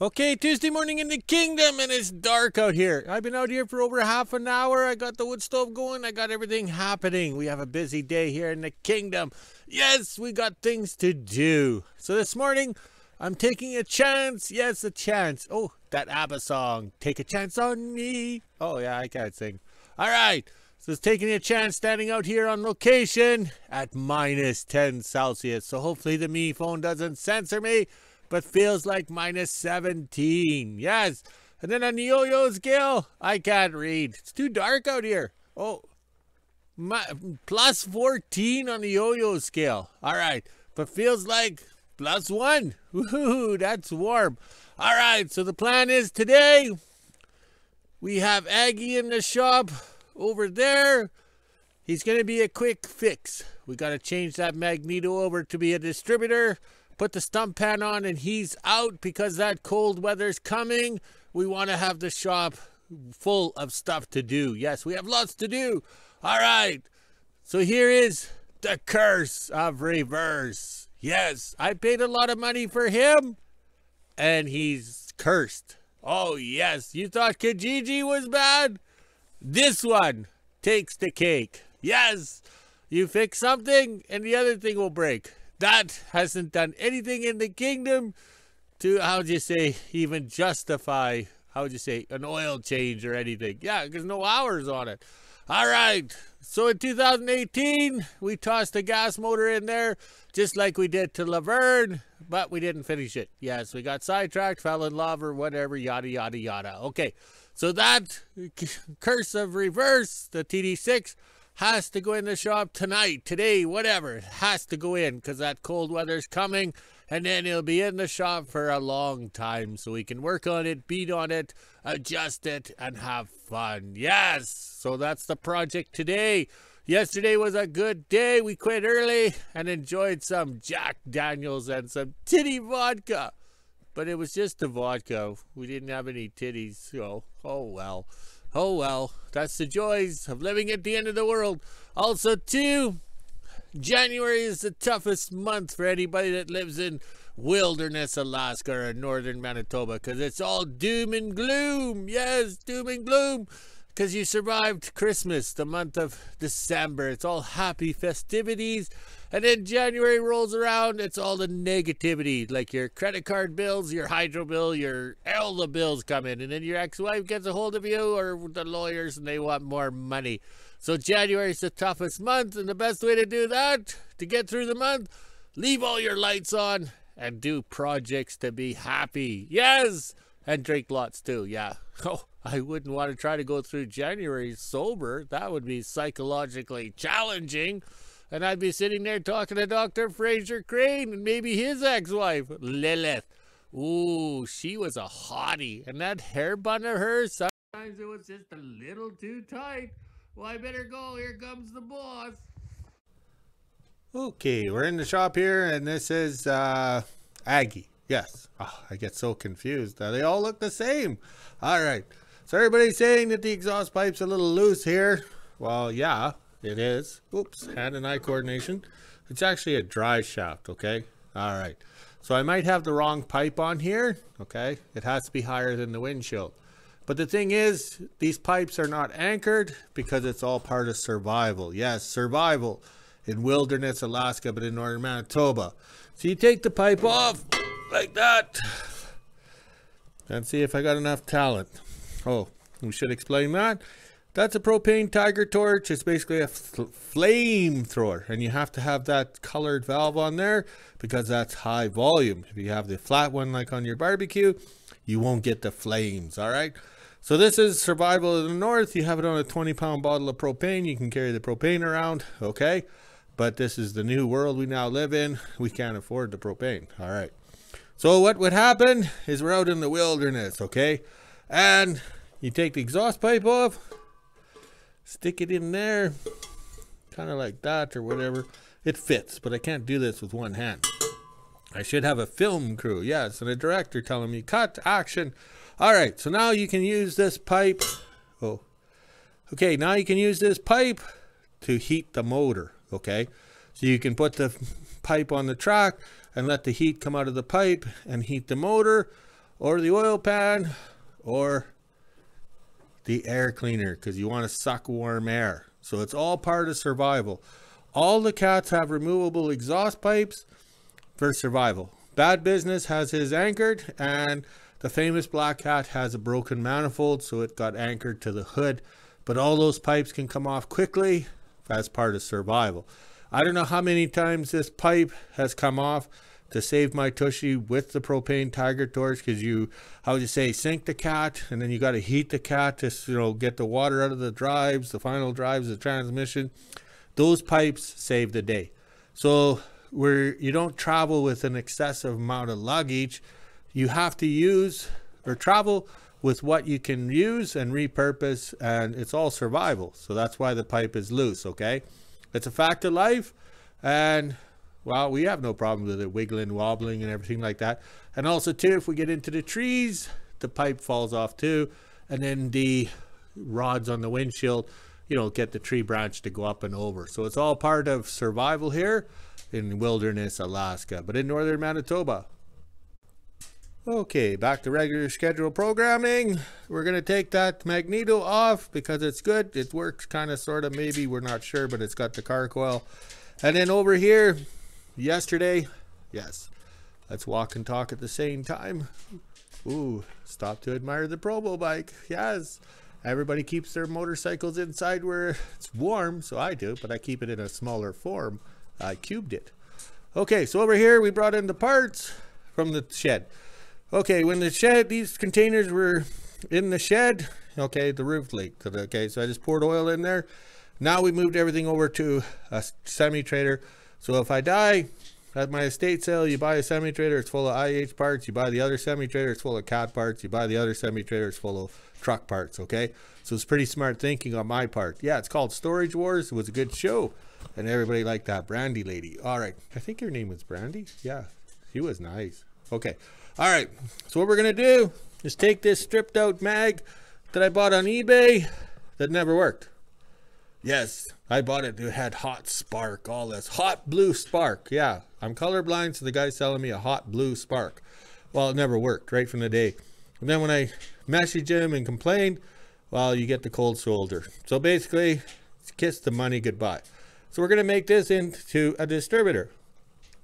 Okay, Tuesday morning in the kingdom, and it's dark out here. I've been out here for over half an hour. I got the wood stove going. I got everything happening. We have a busy day here in the kingdom. Yes, we got things to do. So this morning, I'm taking a chance. Yes, a chance. Oh, that ABBA song. Take a chance on me. Oh, yeah, I can't sing. All right. So it's taking a chance standing out here on location at minus 10 Celsius. So hopefully the me phone doesn't censor me, but feels like minus 17. Yes. And then on the yo-yo scale, I can't read. It's too dark out here. Oh, plus 14 on the yo-yo scale. All right. But feels like plus 1. Woohoo, that's warm. All right. So the plan is today, we have Aggie in the shop over there. He's going to be a quick fix. We got to change that Magneto over to be a distributor. Put the stump pan on, and he's out because that cold weather's coming. We want to have the shop full of stuff to do. Yes, we have lots to do. All right. So here is the curse of reverse. Yes, I paid a lot of money for him, and he's cursed. Oh, yes. You thought Kijiji was bad? This one takes the cake. Yes, you fix something, and the other thing will break. That hasn't done anything in the kingdom to, how'd you say, even justify, how'd you say, an oil change or anything. Yeah, because no hours on it. All right. So in 2018, we tossed a gas motor in there, just like we did to Laverne, but we didn't finish it. Yes, we got sidetracked, fell in love, or whatever, yada, yada, yada. Okay, so that curse of reverse, the TD6, has to go in the shop tonight, today, whatever. It has to go in because that cold weather's coming, and then it'll be in the shop for a long time so we can work on it, beat on it, adjust it, and have fun. Yes, so that's the project today. Yesterday was a good day. We quit early and enjoyed some Jack Daniels and some titty vodka. But it was just the vodka. We didn't have any titties, so oh well. Oh well, that's the joys of living at the end of the world. Also, too, January is the toughest month for anybody that lives in wilderness Alaska or Northern Manitoba, because it's all doom and gloom. Yes, doom and gloom, because you survived Christmas, the month of December. It's all happy festivities. And then January rolls around, it's all the negativity, like your credit card bills, your hydro bill, all the bills come in. And then your ex-wife gets a hold of you, or the lawyers, and they want more money. So January is the toughest month, and the best way to do that, to get through the month, leave all your lights on and do projects to be happy. Yes! And drink lots too, yeah. Oh, I wouldn't want to try to go through January sober. That would be psychologically challenging. And I'd be sitting there talking to Dr. Fraser Crane and maybe his ex-wife, Lilith. Ooh, she was a hottie. And that hair bun of hers, sometimes it was just a little too tight. Well, I better go. Here comes the boss. Okay, we're in the shop here, and this is Aggie. Yes. Oh, I get so confused. They all look the same. All right. So everybody's saying that the exhaust pipe's a little loose here. Well, yeah. It is. Oops, hand and eye coordination. It's actually a dry shaft, okay? All right. So I might have the wrong pipe on here, okay? It has to be higher than the windshield. But the thing is, these pipes are not anchored because it's all part of survival. Yes, survival in wilderness Alaska, but in Northern Manitoba. So you take the pipe off like that and see if I got enough talent. Oh, we should explain that. That's a propane tiger torch. It's basically a flamethrower, and you have to have that colored valve on there because that's high volume. If you have the flat one like on your barbecue, you won't get the flames. All right. So this is survival in the north. You have it on a 20-pound bottle of propane. You can carry the propane around. Okay. But this is the new world we now live in. We can't afford the propane. All right. So what would happen is we're out in the wilderness. Okay. And you take the exhaust pipe off. Stick it in there, kind of like that or whatever. It fits, but I can't do this with one hand. I should have a film crew, yes, and a director telling me, cut, action. All right, so now you can use this pipe. Oh, okay, now you can use this pipe to heat the motor, okay? So you can put the pipe on the track and let the heat come out of the pipe and heat the motor. or the oil pan, or the air cleaner, because you want to suck warm air. So it's all part of survival. All the cats have removable exhaust pipes for survival. Bad Business has his anchored, and the famous black cat has a broken manifold, so it got anchored to the hood. But all those pipes can come off quickly as part of survival. I don't know how many times this pipe has come off to save my tushy with the propane tiger torch, because you, how would you say, sink the cat, and then you got to heat the cat to, you know, get the water out of the drives, the final drives, the transmission. Those pipes save the day. So where you don't travel with an excessive amount of luggage, you have to use or travel with what you can use and repurpose, and it's all survival. So that's why the pipe is loose, okay? It's a fact of life, and well, we have no problem with it wiggling, wobbling, and everything like that. And also too, if we get into the trees, the pipe falls off too, and then the rods on the windshield, you know, get the tree branch to go up and over. So it's all part of survival here in wilderness Alaska, but in northern Manitoba. Okay, back to regular schedule programming. We're going to take that Magneto off because it's good. It works kind of, sort of, maybe, we're not sure, but it's got the car coil. And then over here, yesterday, yes, let's walk and talk at the same time. Ooh, stop to admire the Probo bike. Yes, everybody keeps their motorcycles inside where it's warm, so I do, but I keep it in a smaller form. I cubed it. Okay, so over here we brought in the parts from the shed. Okay, when the shed, these containers were in the shed, okay, the roof leaked. Okay, so I just poured oil in there. Now we moved everything over to a semi-trailer. So if I die at my estate sale, you buy a semi-trailer, it's full of IH parts. You buy the other semi-trailer, it's full of cat parts. You buy the other semi-trailer, it's full of truck parts, okay? So it's pretty smart thinking on my part. Yeah, it's called Storage Wars. It was a good show, and everybody liked that Brandy lady. All right, I think her name was Brandy. Yeah, she was nice. Okay. All right, so what we're gonna do is take this stripped out mag that I bought on eBay that never worked. Yes, I bought it. It had hot spark, all this hot blue spark. Yeah, I'm colorblind, so the guy's selling me a hot blue spark. Well, it never worked right from the day. And then when I messaged him and complained, well, you get the cold shoulder. So basically, kiss the money goodbye. So we're gonna make this into a distributor,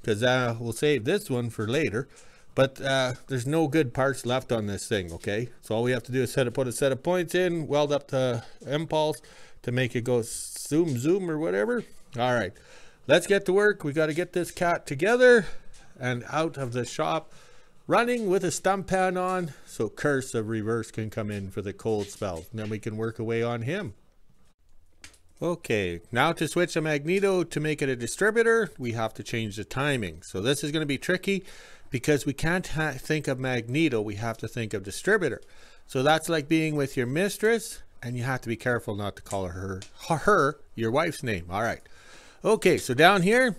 because we'll save this one for later. But there's no good parts left on this thing, okay? So all we have to do is put a set of points in, weld up the impulse to make it go zoom or whatever. All right, let's get to work. We got to get this cat together and out of the shop running with a stump pan on, so Curse of Reverse can come in for the cold spell. And then we can work away on him. Okay, now to switch a Magneto to make it a distributor, we have to change the timing. So this is going to be tricky, because we can't think of Magneto, we have to think of distributor. So that's like being with your mistress, and you have to be careful not to call her your wife's name. All right. Okay, so down here,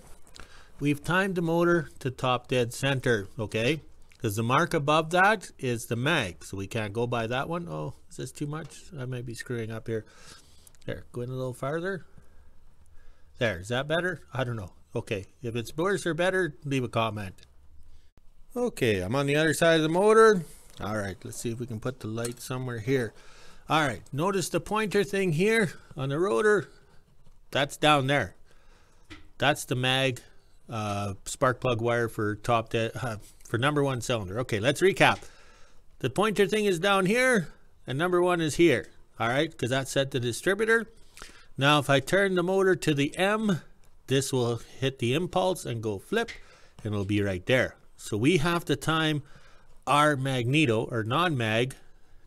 we've timed the motor to top dead center, okay? Because the mark above that is the mag, so we can't go by that one. Oh, is this too much? I might be screwing up here. There, go in a little farther. There, is that better? I don't know. Okay, if it's worse or better, leave a comment. Okay, I'm on the other side of the motor. All right, let's see if we can put the light somewhere here. All right, notice the pointer thing here on the rotor. That's down there. That's the mag spark plug wire for for number one cylinder. Okay, let's recap. The pointer thing is down here, and number one is here. All right, because that's set to distributor. Now, if I turn the motor to the M, this will hit the impulse and go flip, and it'll be right there. So we have to time our Magneto, or non-mag,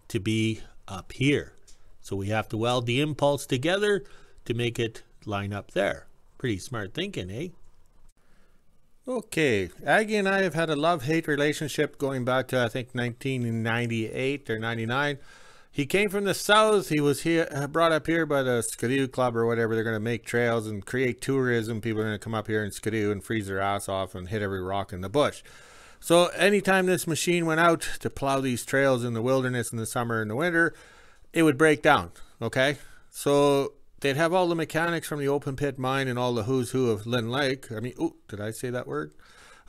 to be up here. So we have to weld the impulse together to make it line up there. Pretty smart thinking, eh? Okay, Aggie and I have had a love-hate relationship going back to, I think, 1998 or 99. He came from the south. He was here, brought up here by the Skidoo Club or whatever. They're going to make trails and create tourism. People are going to come up here and skidoo and freeze their ass off and hit every rock in the bush. So anytime this machine went out to plow these trails in the wilderness in the summer and the winter, it would break down, okay? So they'd have all the mechanics from the open pit mine and all the who's who of Lynn Lake. I mean, ooh, did I say that word?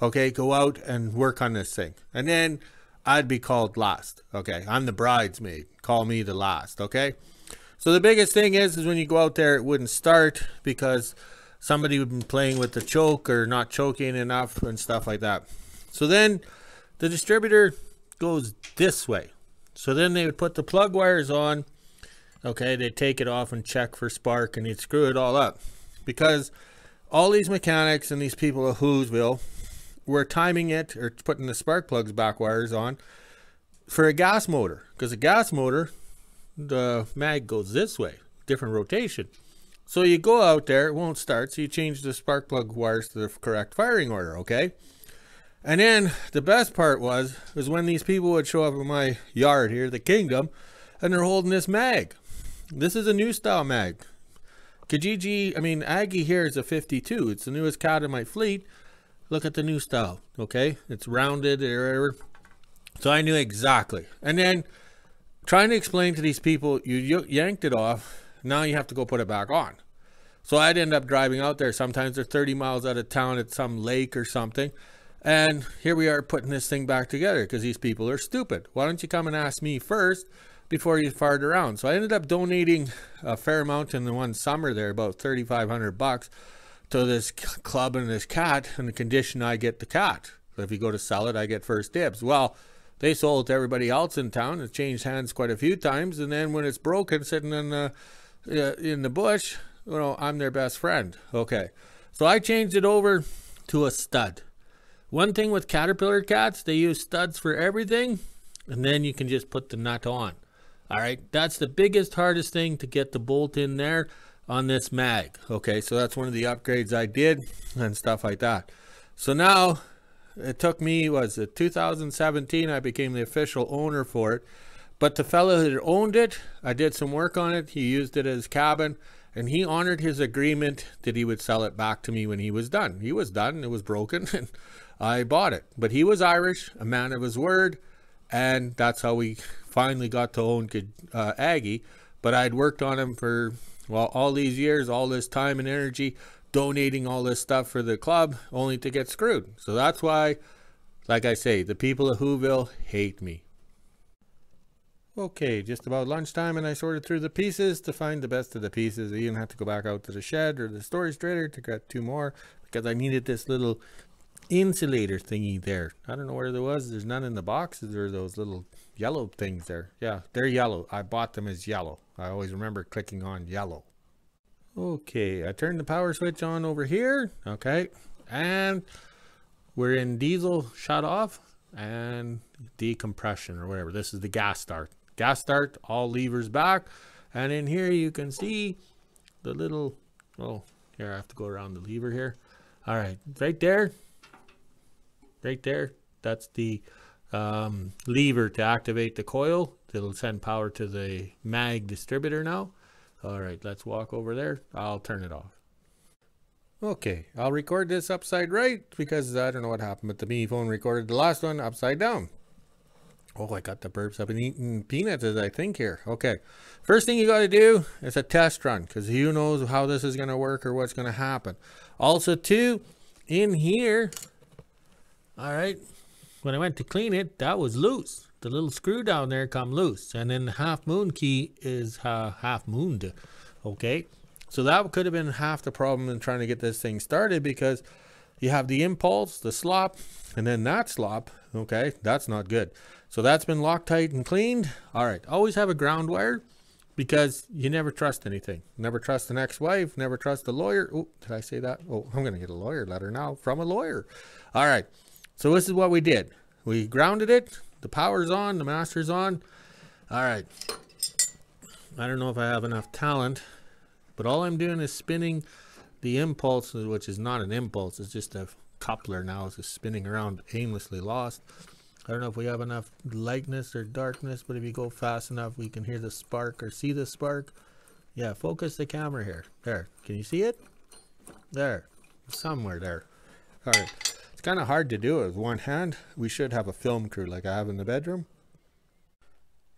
Okay, go out and work on this thing. And then I'd be called last. Okay, I'm the bridesmaid. Call me the last. Okay, so the biggest thing is when you go out there, it wouldn't start because somebody would be playing with the choke or not choking enough and stuff like that. So then the distributor goes this way. So then they would put the plug wires on. Okay, they'd take it off and check for spark, and they'd screw it all up. Because all these mechanics and these people at WHO-ville were timing it or putting the spark plugs back wires on for a gas motor. Because a gas motor, the mag goes this way, different rotation. So you go out there, it won't start, so you change the spark plug wires to the correct firing order, okay? And then the best part was when these people would show up in my yard here, the Kingdom, and they're holding this mag. This is a new style mag. Aggie here is a 52. It's the newest cat in my fleet. Look at the new style, okay? It's rounded or whatever. So I knew exactly. And then trying to explain to these people, you yanked it off. Now you have to go put it back on. So I'd end up driving out there. Sometimes they're 30 miles out of town at some lake or something. And here we are putting this thing back together because these people are stupid. Why don't you come and ask me first before you fart around? So I ended up donating a fair amount in the one summer there, about $3,500 to this club and this cat, and the condition I get the cat. So if you go to sell it, I get first dibs. Well, they sold it to everybody else in town. It changed hands quite a few times, and then when it's broken, sitting in the bush, you know, I'm their best friend. Okay, so I changed it over to a stud. One thing with Caterpillar cats, they use studs for everything, and then you can just put the nut on. All right, that's the biggest, hardest thing to get the bolt in there on this mag. Okay, so that's one of the upgrades I did and stuff like that. So now it took me, was it 2017, I became the official owner for it. But the fellow that owned it, I did some work on it. He used it as cabin, and he honored his agreement that he would sell it back to me when he was done. He was done, it was broken, and I bought it. But he was Irish, a man of his word, and that's how we finally got to own Aggie. But I'd worked on him for, well, all these years, all this time and energy, donating all this stuff for the club, only to get screwed. So that's why, like I say, the people of WHO-ville hate me. Okay, just about lunchtime, and I sorted through the pieces to find the best of the pieces. I even had to go back out to the shed or the storage trailer to get 2 more because I needed this little insulator thingy there. I don't know where there was. There's none in the boxes. There are those little yellow things there. Yeah, they're yellow. I bought them as yellow. I always remember clicking on yellow. Okay, I turned the power switch on over here. Okay, and we're in diesel shut off and decompression or whatever. This is the gas start. Gas start, all levers back, and in here you can see the little, oh, here I have to go around the lever here. All right, right there, that's the lever to activate the coil. It'll send power to the mag distributor now. All right, let's walk over there. I'll turn it off. Okay, I'll record this upside right because I don't know what happened, but the mini phone recorded the last one upside down. Oh, I got the burps. I've been eating peanuts as I think here. Okay, first thing you got to do is a test run because who knows how this is going to work or what's going to happen. Also, too, in here, all right, when I went to clean it, that was loose. The little screw down there come loose, and then the half moon key is half mooned. Okay, so that could have been half the problem in trying to get this thing started because you have the impulse, the slop, and then that slop. Okay, that's not good. So that's been Loctite and cleaned. All right, always have a ground wire because you never trust anything. Never trust an ex-wife, never trust a lawyer. Oh, did I say that? Oh, I'm going to get a lawyer letter now from a lawyer. All right, so this is what we did. We grounded it. The power's on, the master's on. All right, I don't know if I have enough talent, but all I'm doing is spinning the impulse, which is not an impulse. It's just a coupler now. It's just spinning around aimlessly lost. I don't know if we have enough lightness or darkness, but if you go fast enough, we can hear the spark or see the spark. Yeah, focus the camera here. There, can you see it? There, somewhere there. All right, it's kind of hard to do it with one hand. We should have a film crew like I have in the bedroom.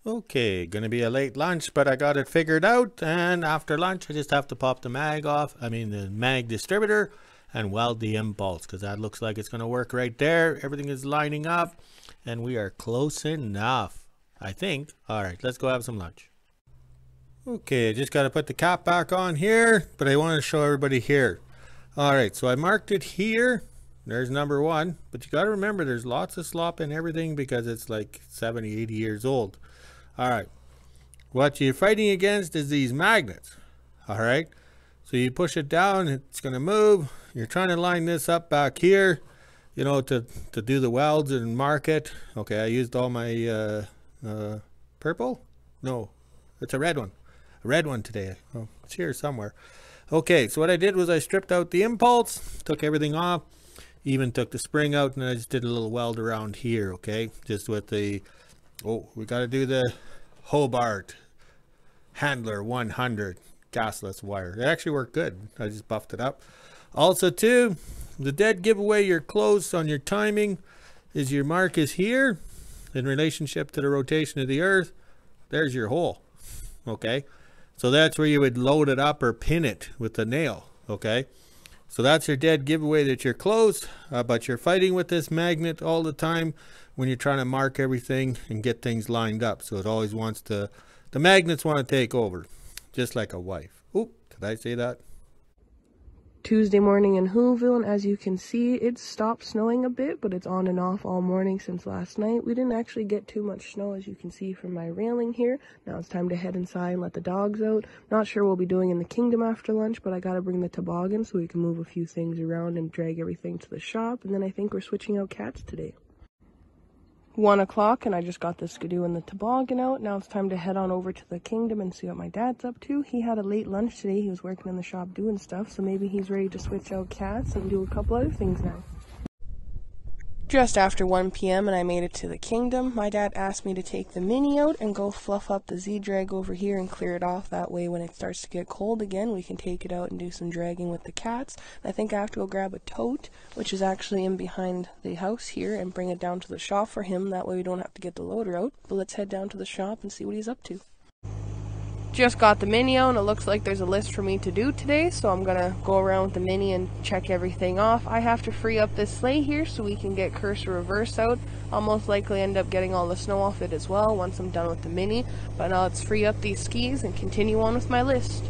Okay, gonna be a late lunch, but I got it figured out. And after lunch, I just have to pop the mag off. I mean, the mag distributor. and weld the impulse, because that looks like it's going to work right there. Everything is lining up and we are close enough, I think. All right, let's go have some lunch. Okay, I just got to put the cap back on here, but I want to show everybody here. All right, so I marked it here. There's number 1, but you got to remember there's lots of slop in everything because it's like 70, 80 years old. All right, what you're fighting against is these magnets. All right, so you push it down, it's going to move. You're trying to line this up back here, you know, to do the welds and mark it. Okay, I used all my purple. No, it's a red one. A red one today. Oh, it's here somewhere. Okay, so what I did was I stripped out the impulse, took everything off, even took the spring out, and I just did a little weld around here. Okay, just with the, oh, we got to do the Hobart Handler 100 gasless wire. It actually worked good. I just buffed it up. Also too, the dead giveaway you're close on your timing is your mark is here in relationship to the rotation of the earth. There's your hole. Okay, so that's where you would load it up or pin it with the nail. Okay, so that's your dead giveaway that you're close, but you're fighting with this magnet all the time when you're trying to mark everything and get things lined up. So it always wants to, the magnets want to take over, just like a wife. Oop, did I say that? Tuesday morning in WHO-ville, and as you can see, it stopped snowing a bit, but it's on and off all morning since last night. We didn't actually get too much snow, as you can see from my railing here. Now it's time to head inside and let the dogs out. Not sure what we'll be doing in the kingdom after lunch, but I gotta bring the toboggan so we can move a few things around and drag everything to the shop, and then I think we're switching out cats today. 1 o'clock, and I just got the skidoo and the toboggan out. Now it's time to head on over to the kingdom and see what my dad's up to. He had a late lunch today. He was working in the shop doing stuff, so maybe he's ready to switch out cats and do a couple other things now. Just after 1 p.m. and I made it to the kingdom. My dad asked me to take the mini out and go fluff up the Z-drag over here and clear it off. That way when it starts to get cold again, we can take it out and do some dragging with the cats. I think I have to go grab a tote, which is actually in behind the house here, and bring it down to the shop for him. That way we don't have to get the loader out. But let's head down to the shop and see what he's up to. Just got the mini out, and it looks like there's a list for me to do today, so I'm gonna go around with the mini and check everything off. I have to free up this sleigh here so we can get cursor reverse out. I'll most likely end up getting all the snow off it as well once I'm done with the mini, but now let's free up these skis and continue on with my list.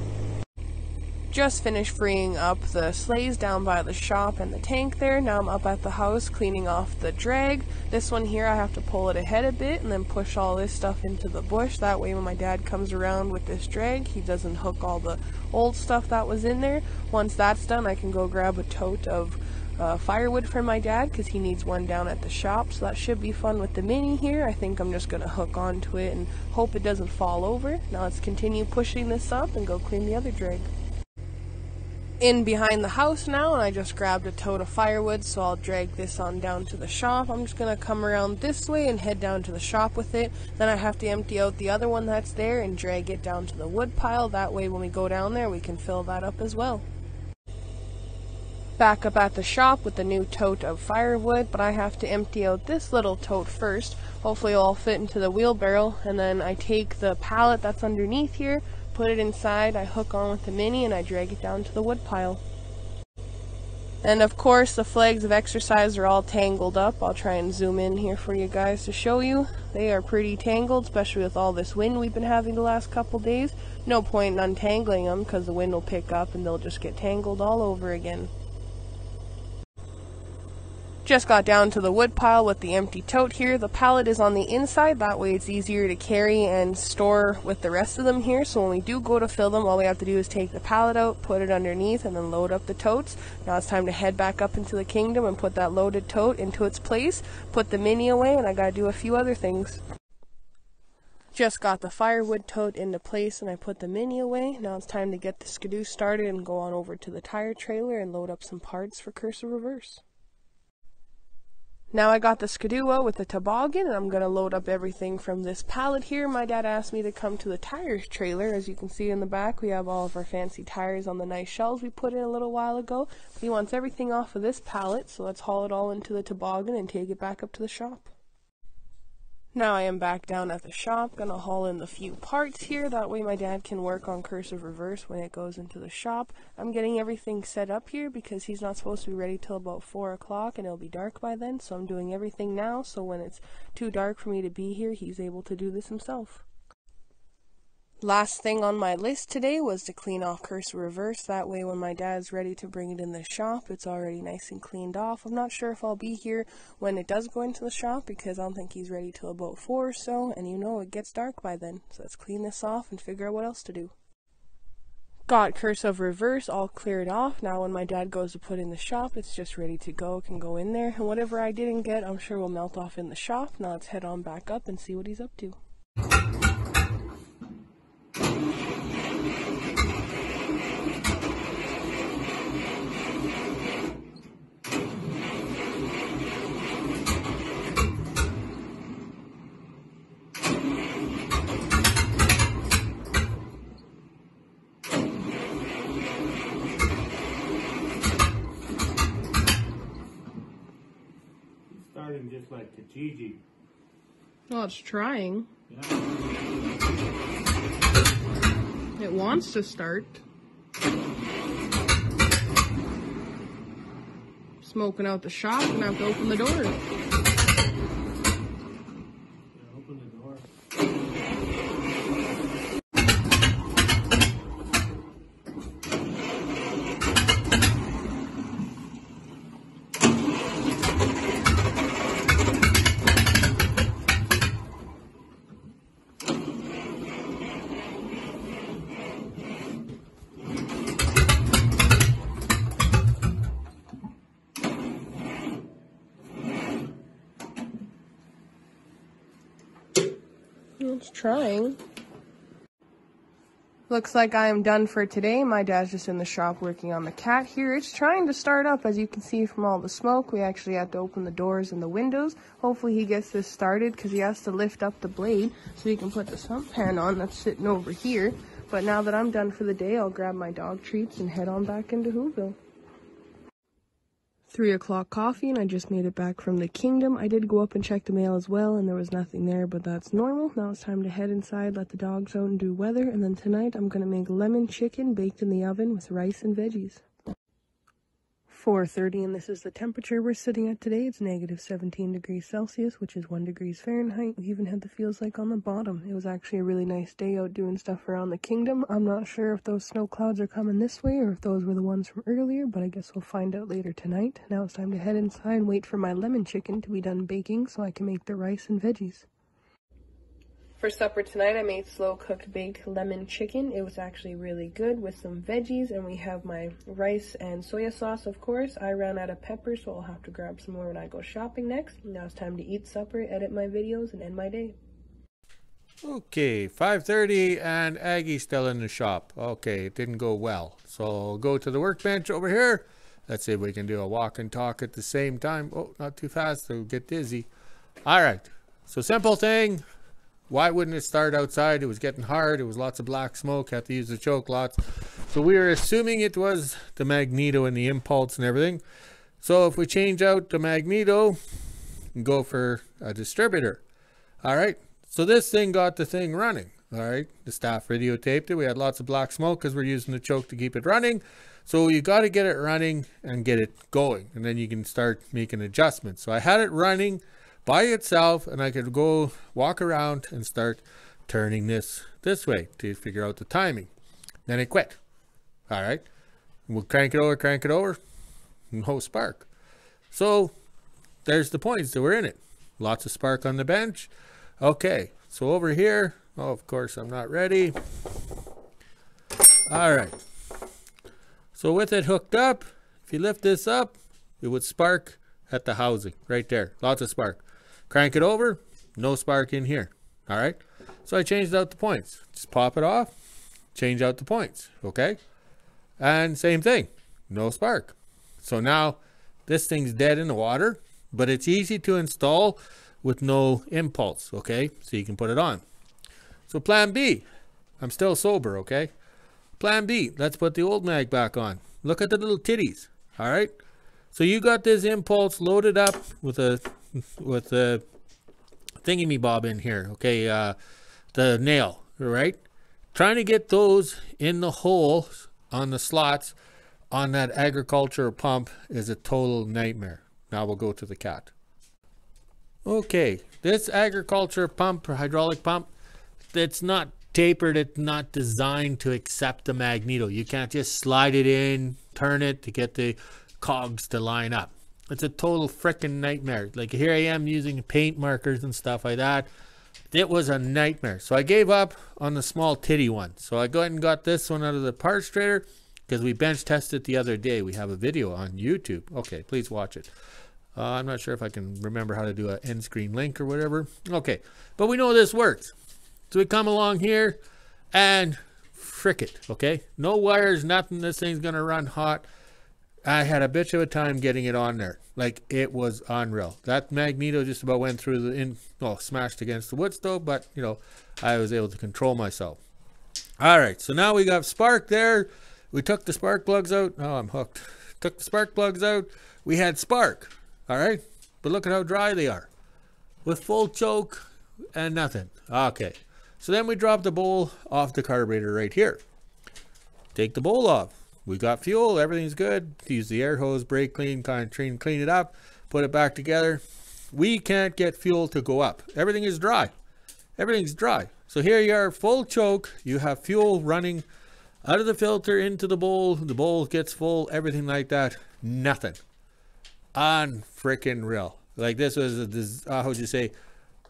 Just finished freeing up the sleighs down by the shop and the tank there. Now I'm up at the house cleaning off the drag. This one here I have to pull it ahead a bit and then push all this stuff into the bush. That way when my dad comes around with this drag, he doesn't hook all the old stuff that was in there. Once that's done, I can go grab a tote of firewood for my dad because he needs one down at the shop. So that should be fun with the mini here. I think I'm just going to hook onto it and hope it doesn't fall over. Now let's continue pushing this up and go clean the other drag. In behind the house now, and I just grabbed a tote of firewood, so I'll drag this on down to the shop. I'm just going to come around this way and head down to the shop with it. Then I have to empty out the other one that's there and drag it down to the wood pile. That way when we go down there we can fill that up as well. Back up at the shop with the new tote of firewood, but I have to empty out this little tote first. Hopefully it'll all fit into the wheelbarrow, and then I take the pallet that's underneath here, put it inside, I hook on with the mini, and I drag it down to the wood pile. And of course the flags of exercise are all tangled up. I'll try and zoom in here for you guys to show you. They are pretty tangled, especially with all this wind we've been having the last couple days. No point in untangling them because the wind will pick up and they'll just get tangled all over again. Just got down to the wood pile with the empty tote here. The pallet is on the inside, that way it's easier to carry and store with the rest of them here. So when we do go to fill them, all we have to do is take the pallet out, put it underneath, and then load up the totes. Now it's time to head back up into the kingdom and put that loaded tote into its place, put the mini away, and I gotta do a few other things. Just got the firewood tote into place and I put the mini away. Now it's time to get the skidoo started and go on over to the tire trailer and load up some parts for Cursor Reverse. Now I got the skidoo out with the toboggan, and I'm going to load up everything from this pallet here. My dad asked me to come to the tires trailer. As you can see in the back, we have all of our fancy tires on the nice shelves we put in a little while ago. But he wants everything off of this pallet, so let's haul it all into the toboggan and take it back up to the shop. Now I am back down at the shop, gonna haul in the few parts here, that way my dad can work on cursive reverse when it goes into the shop. I'm getting everything set up here because he's not supposed to be ready till about 4 o'clock and it'll be dark by then, so I'm doing everything now so when it's too dark for me to be here, he's able to do this himself. Last thing on my list today was to clean off cursive reverse, that way when my dad's ready to bring it in the shop, it's already nice and cleaned off. I'm not sure if I'll be here when it does go into the shop because I don't think he's ready till about 4 or so, and you know it gets dark by then, so let's clean this off and figure out what else to do. Got cursive reverse all cleared off. Now when my dad goes to put in the shop, it's just ready to go, it can go in there, and whatever I didn't get I'm sure will melt off in the shop. Now let's head on back up and see what he's up to. Starting just like the Gigi. Well, it's trying. Yeah. It wants to start. Smoking out the shop and I have to open the door. Yeah, open the door. It's trying. Looks like I am done for today. My dad's just in the shop working on the cat here. It's trying to start up, as you can see from all the smoke. We actually had to open the doors and the windows. Hopefully he gets this started because he has to lift up the blade so he can put the sump pan on that's sitting over here. But now that I'm done for the day, I'll grab my dog treats and head on back into WHO-ville. 3 o'clock coffee, and I just made it back from the kingdom. I did go up and check the mail as well, and there was nothing there, but that's normal. Now it's time to head inside, let the dogs out and do weather, and then tonight I'm going to make lemon chicken baked in the oven with rice and veggies. 4:30, and this is the temperature we're sitting at today. It's negative 17 degrees Celsius, which is 1 degree Fahrenheit. We even had the feels like on the bottom. It was actually a really nice day out doing stuff around the kingdom. I'm not sure if those snow clouds are coming this way or if those were the ones from earlier, but I guess we'll find out later tonight. Now it's time to head inside and wait for my lemon chicken to be done baking so I can make the rice and veggies. For supper tonight, I made slow-cooked baked lemon chicken. It was actually really good with some veggies, and we have my rice and soya sauce, of course. I ran out of pepper, so I'll have to grab some more when I go shopping next. Now it's time to eat supper, edit my videos, and end my day. Okay, 5:30 and Aggie's still in the shop. Okay, it didn't go well. So I'll go to the workbench over here. Let's see if we can do a walk and talk at the same time. Oh, not too fast, so we'll get dizzy. All right, so simple thing. Why wouldn't it start outside? It was getting hard. It was lots of black smoke. Had to use the choke lots. So we were assuming it was the Magneto and the impulse and everything. So if we change out the Magneto and go for a distributor. All right. So this thing got the thing running. All right. The staff videotaped it. We had lots of black smoke because we're using the choke to keep it running. So you got to get it running and get it going. And then you can start making adjustments. So I had it running by itself, and I could go walk around and start turning this way to figure out the timing. Then it quit. All right, we'll crank it over, no spark. So there's the points that were in it. Lots of spark on the bench. Okay, so over here, oh, of course I'm not ready. All right, so with it hooked up, if you lift this up, it would spark at the housing right there. Lots of spark. Crank it over, no spark in here. All right, so I changed out the points. Just pop it off, change out the points. Okay, and same thing, no spark. So now this thing's dead in the water, but it's easy to install with no impulse. Okay, so you can put it on. So plan B, I'm still sober. Okay, plan B, let's put the old mag back on. Look at the little titties. All right, so you got this impulse loaded up with the thingy-me-bob in here, okay, the nail, right? Trying to get those in the holes on the slots on that agriculture pump is a total nightmare. Now we'll go to the cat. Okay, this agriculture pump, or hydraulic pump, it's not tapered, it's not designed to accept the Magneto. You can't just slide it in, turn it to get the cogs to line up. It's a total freaking nightmare. Like here I am using paint markers and stuff like that. It was a nightmare. So I gave up on the small titty one. So I went and got this one out of the parts trader because we bench tested the other day. We have a video on YouTube. Okay, please watch it. I'm not sure if I can remember how to do an end screen link or whatever. Okay, but we know this works. So we come along here and frick it, okay? No wires, nothing. This thing's going to run hot. I had a bitch of a time getting it on there. Like, it was unreal. That Magneto just about went through smashed against the wood stove, but, you know, I was able to control myself. All right, so now we got spark there. We took the spark plugs out. Oh, I'm hooked. Took the spark plugs out. We had spark, all right? But look at how dry they are. With full choke and nothing. Okay. So then we drop the bowl off the carburetor right here. Take the bowl off. We got fuel, everything's good. Use the air hose, brake clean, clean it up, put it back together. We can't get fuel to go up. Everything is dry. Everything's dry. So here you are, full choke. You have fuel running out of the filter into the bowl. The bowl gets full, everything like that. Nothing. Unfreaking real. Like this was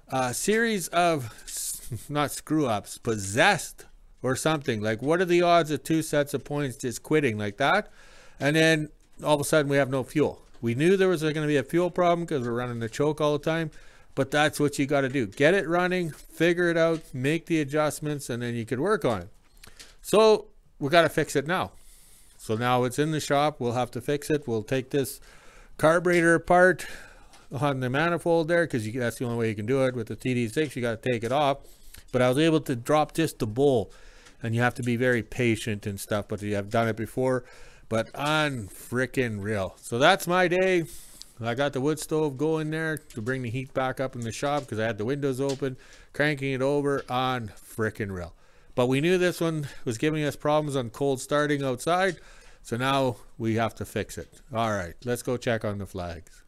a series of, not screw ups, possessed or something. Like, what are the odds of 2 sets of points just quitting like that? And then all of a sudden we have no fuel. We knew there was going to be a fuel problem because we're running the choke all the time, but that's what you got to do. Get it running, figure it out, make the adjustments, and then you could work on it. So we got to fix it now. So now it's in the shop. We'll have to fix it. We'll take this carburetor apart on the manifold there because that's the only way you can do it. With the TD6, you got to take it off. But I was able to drop just the bowl. And you have to be very patient and stuff, but you have done it before. But unfreaking real. So that's my day. I got the wood stove going there to bring the heat back up in the shop because I had the windows open, cranking it over on freaking real. But we knew this one was giving us problems on cold starting outside. So now we have to fix it. All right, let's go check on the flags.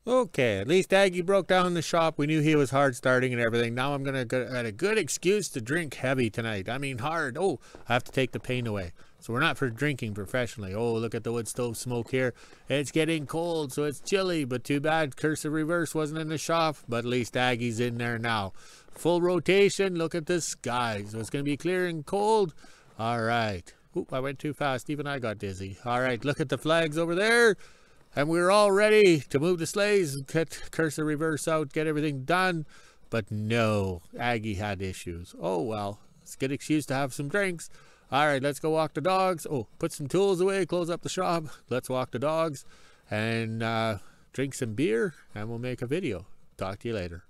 Okay, at least Aggie broke down the shop. We knew he was hard starting and everything. Now I'm going to get a good excuse to drink heavy tonight. I mean hard. Oh, I have to take the pain away. So we're not for drinking professionally. Oh, look at the wood stove smoke here. It's getting cold, so it's chilly. But too bad Curse of Reverse wasn't in the shop. But at least Aggie's in there now. Full rotation. Look at the sky. So it's going to be clear and cold. All right. Oop, I went too fast. Even I got dizzy. All right, look at the flags over there. And we were all ready to move the sleighs, get Curse of Reverse out, get everything done. But no, Aggie had issues. Oh, well, it's a good excuse to have some drinks. All right, let's go walk the dogs. Oh, put some tools away, close up the shop. Let's walk the dogs and drink some beer, and we'll make a video. Talk to you later.